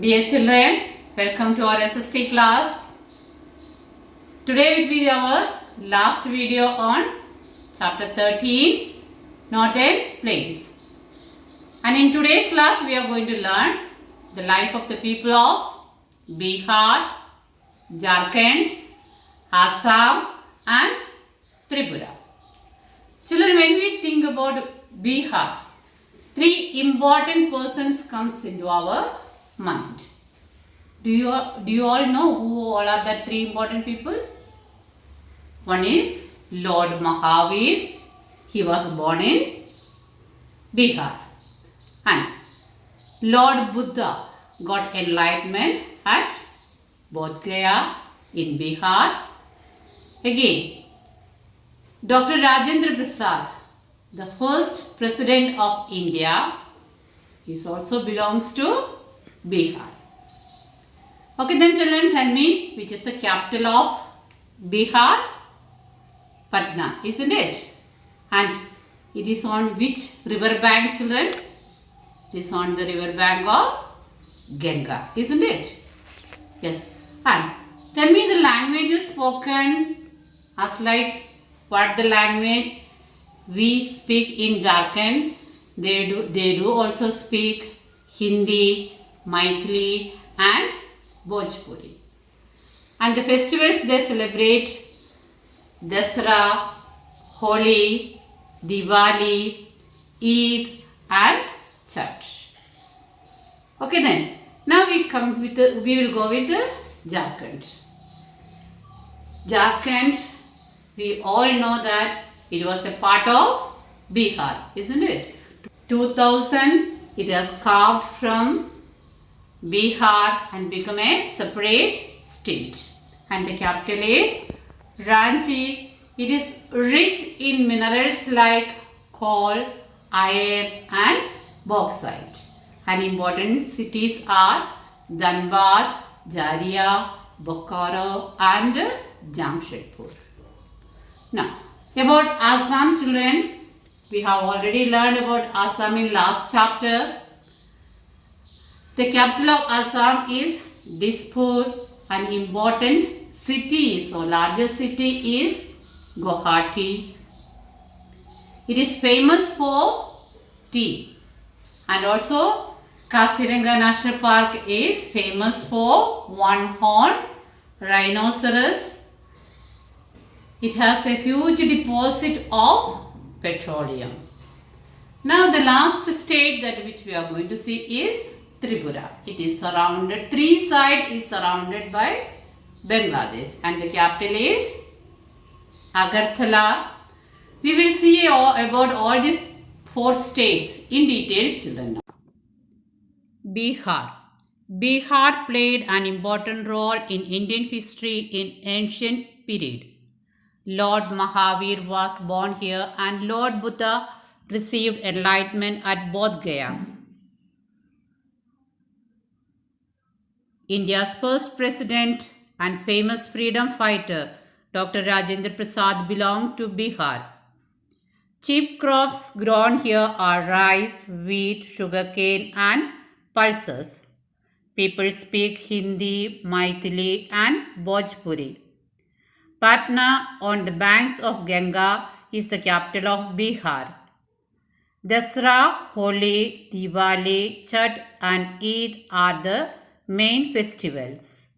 Dear children, welcome to our SST class. Today will be our last video on chapter 13, Northern Plains. And in today's class, we are going to learn the life of the people of Bihar, Jharkhand, Assam and Tripura. Children, when we think about Bihar, three important persons comes into our mind. Do you all know who all are the three important people? One is Lord Mahavir. He was born in Bihar. And Lord Buddha got enlightenment at Bodh Gaya in Bihar. Again, Dr. Rajendra Prasad, the first president of India, he also belongs to Bihar. Okay then children, tell me which is the capital of Bihar? Patna, isn't it? And it is on which river bank, children? It is on the river bank of Ganga, isn't it? Yes. And tell me the languages spoken as like what the language we speak in Jharkhand. They do also speak Hindi, Maithili and Bhojpuri. And the festivals they celebrate Dasara, Holi, Diwali, Eid and Chhath. Okay then. Now we will go with the Jharkhand. Jharkhand, we all know that it was a part of Bihar, isn't it? 2000 it has carved from Bihar and become a separate state. And the capital is Ranchi. It is rich in minerals like coal, iron and bauxite. And important cities are Dhanbad, Jharia, Bokaro and Jamshedpur. Now, about Assam, children, we have already learned about Assam in last chapter. The capital of Assam is Dispur. An important city, so largest city is Guwahati. It is famous for tea. And also Kaziranga National Park is famous for one-horned rhinoceros. It has a huge deposit of petroleum. Now the last state that which we are going to see is Tripura. It is surrounded, three sides is surrounded by Bangladesh and the capital is Agartala. We will see about all these four states in details, children. Bihar. Bihar played an important role in Indian history in ancient period. Lord Mahavir was born here and Lord Buddha received enlightenment at Bodh Gaya. India's first president and famous freedom fighter, Dr. Rajendra Prasad, belonged to Bihar. Chief crops grown here are rice, wheat, sugarcane and pulses. People speak Hindi, Maithili and Bhojpuri. Patna on the banks of Ganga is the capital of Bihar. Dasara, Holi, Diwali, Chhath and Eid are the main festivals.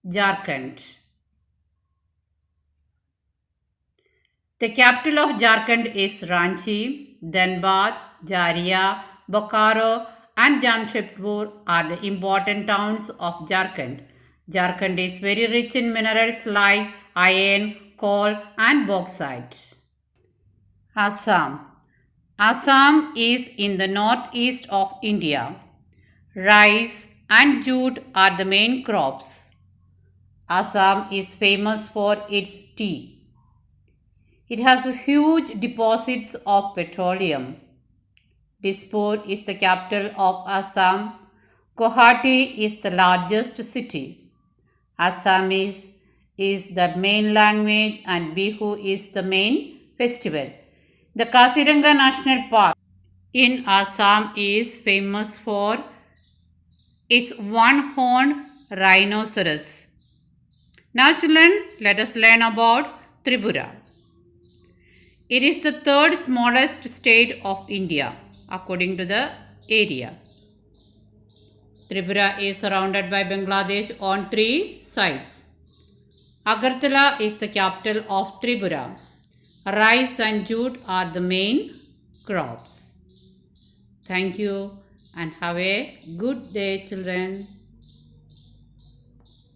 Jharkhand. The capital of Jharkhand is Ranchi. Dhanbad, Jharia, Bokaro and Jamshedpur are the important towns of Jharkhand. Jharkhand is very rich in minerals like iron, coal and bauxite. Assam. Assam is in the northeast of India. Rice and jute are the main crops. Assam is famous for its tea. It has huge deposits of petroleum. Dispur is the capital of Assam. Guwahati is the largest city. Assamese is the main language and Bihu is the main festival. The Kaziranga National Park in Assam is famous for It's one-horned rhinoceros. Now children, let us learn about Tripura. It is the third smallest state of India according to the area. Tripura is surrounded by Bangladesh on 3 sides. Agartala is the capital of Tripura. Rice and jute are the main crops. Thank you and have a good day, children.